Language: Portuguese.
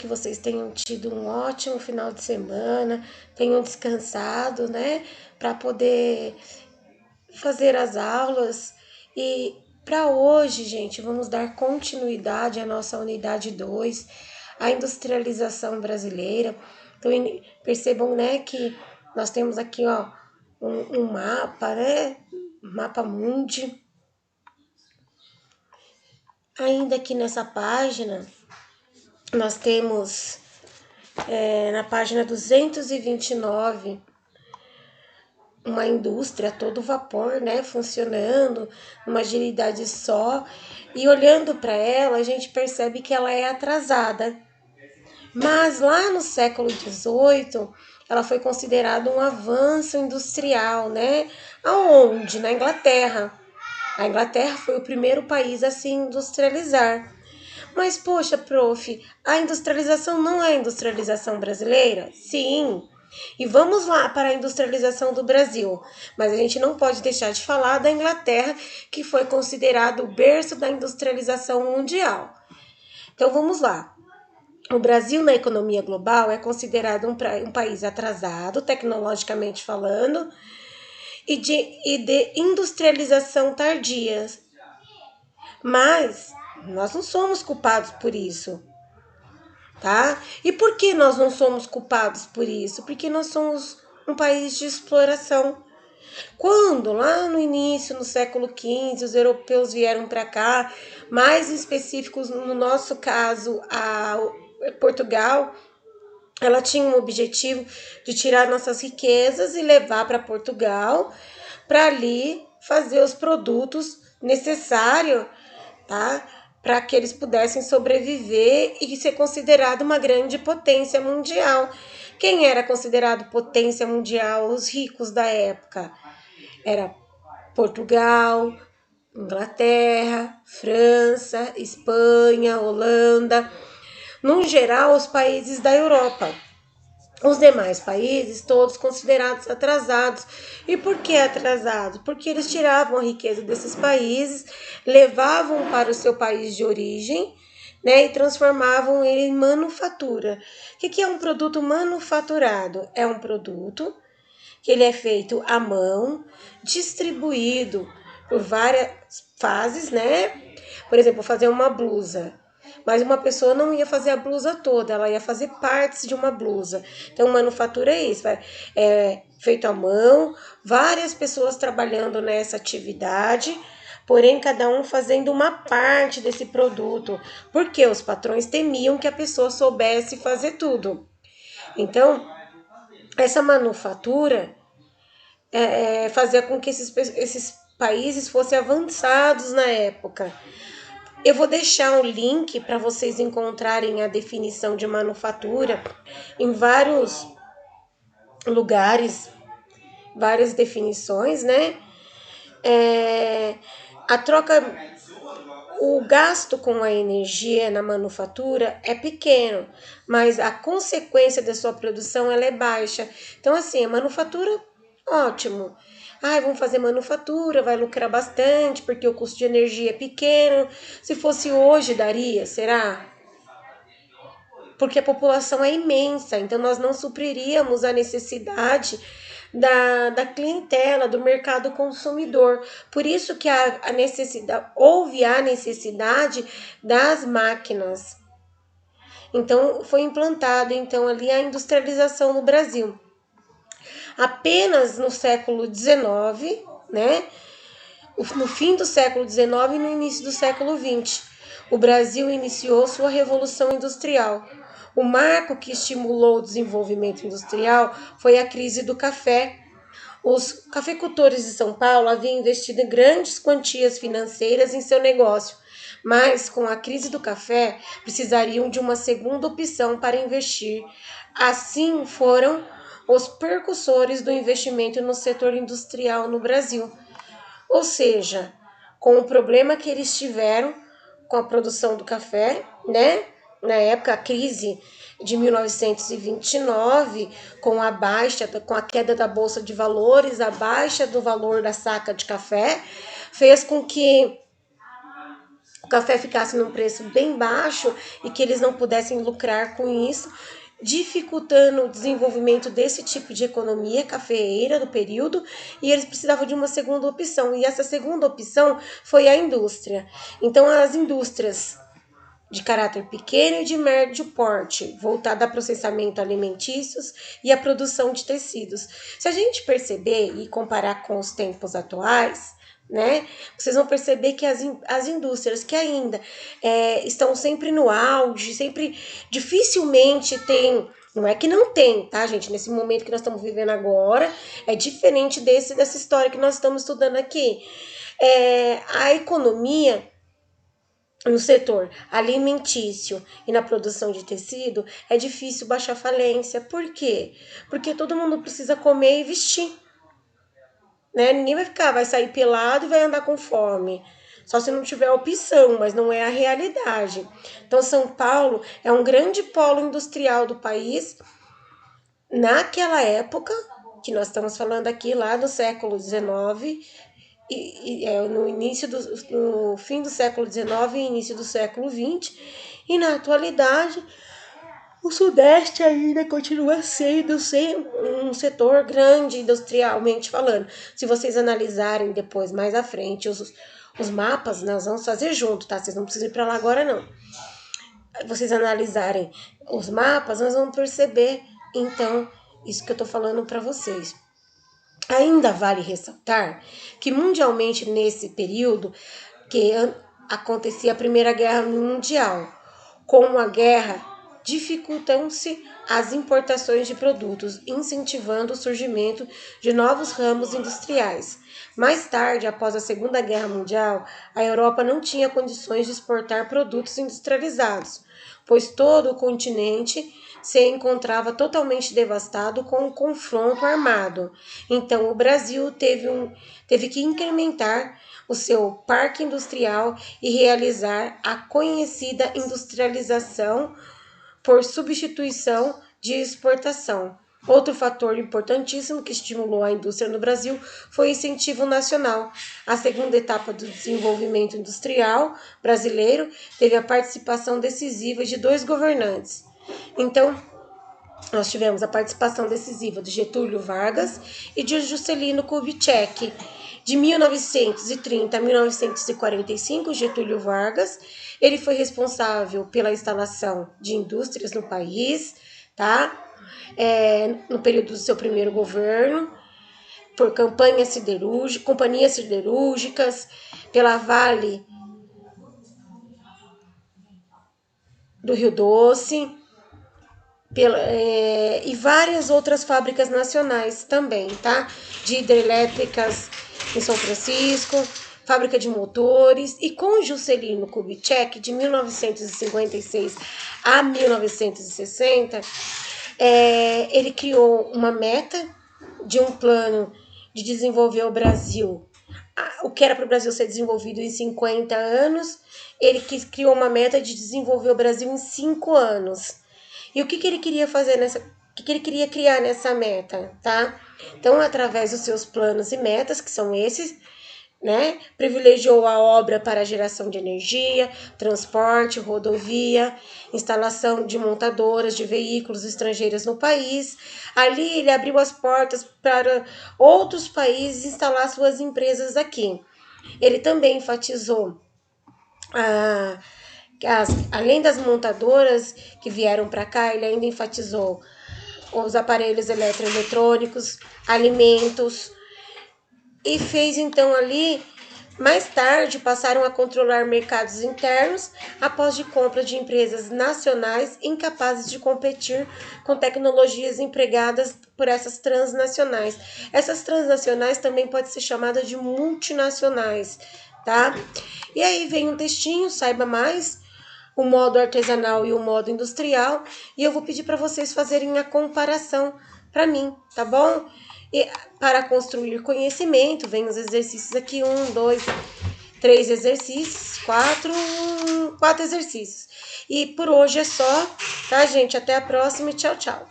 que vocês tenham tido um ótimo final de semana, tenham descansado, né, para poder fazer as aulas. E para hoje, gente, vamos dar continuidade à nossa unidade 2, a industrialização brasileira. Então, percebam, né, que nós temos aqui, ó, um mapa, né, mapa mundi. Ainda aqui nessa página, nós temos na página 229, uma indústria a todo vapor, né, funcionando, uma agilidade só, e olhando para ela, a gente percebe que ela é atrasada. Mas lá no século XVIII, ela foi considerada um avanço industrial, né? Aonde? Na Inglaterra. A Inglaterra foi o primeiro país a se industrializar. Mas, poxa, prof, a industrialização não é a industrialização brasileira? Sim. E vamos lá para a industrialização do Brasil. Mas a gente não pode deixar de falar da Inglaterra, que foi considerado o berço da industrialização mundial. Então vamos lá. O Brasil, na economia global, é considerado um país atrasado, tecnologicamente falando, e de industrialização tardia. Mas nós não somos culpados por isso, tá? E por que nós não somos culpados por isso? Porque nós somos um país de exploração. Quando, lá no início, no século XV, os europeus vieram para cá, mais específicos, no nosso caso, a Portugal, ela tinha um objetivo de tirar nossas riquezas e levar para Portugal, para ali fazer os produtos necessários, tá? Para que eles pudessem sobreviver e ser considerado uma grande potência mundial. Quem era considerado potência mundial? Os ricos da época. Era Portugal, Inglaterra, França, Espanha, Holanda, no geral os países da Europa. Os demais países, todos considerados atrasados. E por que atrasados? Porque eles tiravam a riqueza desses países, levavam para o seu país de origem, né, e transformavam ele em manufatura. O que é um produto manufaturado? É um produto que ele é feito à mão, distribuído por várias fases, né? Por exemplo, fazer uma blusa. Mas uma pessoa não ia fazer a blusa toda, ela ia fazer partes de uma blusa. Então, manufatura é isso, é feito à mão, várias pessoas trabalhando nessa atividade, porém cada um fazendo uma parte desse produto, porque os patrões temiam que a pessoa soubesse fazer tudo. Então, essa manufatura fazia com que esses países fossem avançados na época. Eu vou deixar o link para vocês encontrarem a definição de manufatura em vários lugares, várias definições, né? A troca, o gasto com a energia na manufatura é pequeno, mas a consequência da sua produção ela é baixa. Então, assim, a manufatura, ótimo. Vamos fazer manufatura, vai lucrar bastante, porque o custo de energia é pequeno. Se fosse hoje, daria, será? Porque a população é imensa, então nós não supriríamos a necessidade da clientela, do mercado consumidor. Por isso que houve a necessidade das máquinas. Então, foi implantado ali a industrialização no Brasil. Apenas no século XIX, né? No fim do século XIX e no início do século XX, o Brasil iniciou sua revolução industrial. O marco que estimulou o desenvolvimento industrial foi a crise do café. Os cafeicultores de São Paulo haviam investido grandes quantias financeiras em seu negócio, mas com a crise do café precisariam de uma segunda opção para investir. Assim foram os precursores do investimento no setor industrial no Brasil. Ou seja, com o problema que eles tiveram com a produção do café, né? Na época, a crise de 1929, com a queda da Bolsa de Valores, a baixa do valor da saca de café, fez com que café ficasse num preço bem baixo e que eles não pudessem lucrar com isso, dificultando o desenvolvimento desse tipo de economia cafeeira do período, e eles precisavam de uma segunda opção, e essa segunda opção foi a indústria. Então, as indústrias de caráter pequeno e de médio porte, voltada a processamento alimentícios e a produção de tecidos. Se a gente perceber e comparar com os tempos atuais, né, vocês vão perceber que as indústrias que ainda estão sempre no auge, sempre dificilmente tem. Não é que não tem, tá, gente? Nesse momento que nós estamos vivendo agora, é diferente dessa história que nós estamos estudando aqui. A economia no setor alimentício e na produção de tecido, é difícil baixar falência. Por quê? Porque todo mundo precisa comer e vestir. Né? Ninguém vai sair pelado e vai andar com fome. Só se não tiver opção, mas não é a realidade. Então, São Paulo é um grande polo industrial do país. Naquela época, que nós estamos falando aqui, lá no século XIX, no fim do século XIX e início do século XX, e na atualidade o Sudeste ainda continua sendo um setor grande industrialmente falando. Se vocês analisarem depois, mais à frente, os mapas, nós vamos fazer junto, tá? Vocês não precisam ir para lá agora, não. Vocês analisarem os mapas, nós vamos perceber, então, isso que eu tô falando para vocês. Ainda vale ressaltar que mundialmente nesse período que acontecia a Primeira Guerra Mundial, com a guerra dificultam-se as importações de produtos, incentivando o surgimento de novos ramos industriais. Mais tarde, após a Segunda Guerra Mundial, a Europa não tinha condições de exportar produtos industrializados, pois todo o continente se encontrava totalmente devastado com o confronto armado. Então, o Brasil teve que incrementar o seu parque industrial e realizar a conhecida industrialização por substituição de exportação. Outro fator importantíssimo que estimulou a indústria no Brasil foi o incentivo nacional. A segunda etapa do desenvolvimento industrial brasileiro teve a participação decisiva de 2 governantes. Então, nós tivemos a participação decisiva de Getúlio Vargas e de Juscelino Kubitschek. De 1930 a 1945, Getúlio Vargas, ele foi responsável pela instalação de indústrias no país, tá? No período do seu primeiro governo, por companhias siderúrgicas, pela Vale do Rio Doce, e várias outras fábricas nacionais também, tá? De hidrelétricas em São Francisco, fábrica de motores, e com Juscelino Kubitschek, de 1956 a 1960, ele criou uma meta de um plano de desenvolver o Brasil, o que era para o Brasil ser desenvolvido em 50 anos, ele criou uma meta de desenvolver o Brasil em 5 anos. E o que ele queria fazer o que ele queria criar nessa meta, tá? Então, através dos seus planos e metas, que são esses, né? Privilegiou a obra para a geração de energia, transporte, rodovia, instalação de montadoras de veículos estrangeiros no país. Ali ele abriu as portas para outros países instalar suas empresas aqui. Ele também enfatizou além das montadoras que vieram para cá, ele ainda enfatizou os aparelhos eletroeletrônicos, alimentos, e fez então ali, mais tarde, passaram a controlar mercados internos após de compra de empresas nacionais incapazes de competir com tecnologias empregadas por essas transnacionais. Essas transnacionais também podem ser chamadas de multinacionais, tá? E aí vem um textinho, saiba mais, o modo artesanal e o modo industrial, e eu vou pedir para vocês fazerem a comparação para mim, tá bom? E para construir conhecimento, vem os exercícios aqui, 1, 2, 3 exercícios, 4 exercícios. E por hoje é só, tá, gente? Até a próxima e tchau, tchau.